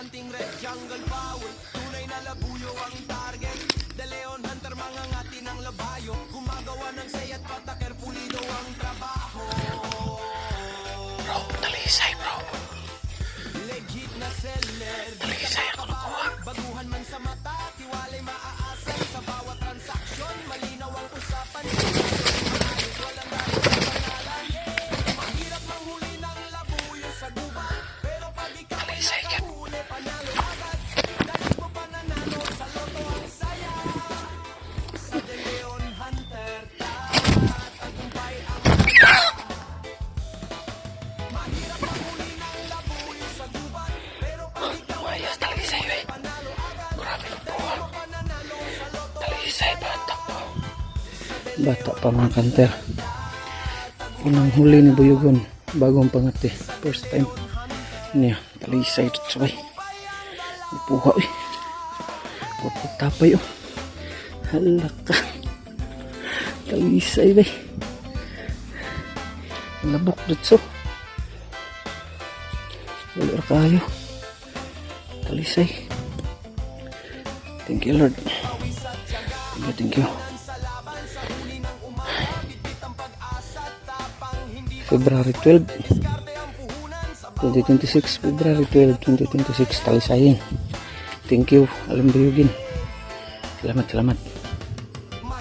hunting red jungle fowl. Tunay na labuyo ang target. De Leon Hunter, mga ngati ng labayo. Gumagawa ng sayat patakер, pulido ang trabaho. Bro, talisay bro. Legit na seller. Talisay ako nakuha. Baguhan man sa mata, tiwalay maaasal. Sa bawat transaksyon, malinaw ang usapan. Walang dahil sa pangalan. Mahirap manghuli ng labuyo sa gubat. Pero pag ikaw ay nakahuli, panalo agad. Dahil mo pananalo sa loto ang saya. Sa De Leon Hunter, tagumpay ang mahirap manghuli ng labuyo sa gubat. Pero pag ikaw ay Ayos, talisay eh. panalo agad. Grabe nakuha. Pananalo sa loto. Talisay, bata pa. Bata pa mga kanter. Unang huli ni Buyugon. Bagong pangati. First time. Niya, talisay dito sabay. Upuha eh. Tapay oh. Halaka. Talisay bay. Labok dito. Wala kayo. Talisay. Thank you Lord. Thank you. February 12, 2026. February 12, 2026. Talisayin. Thank you. Alam Buyugin. Salamat.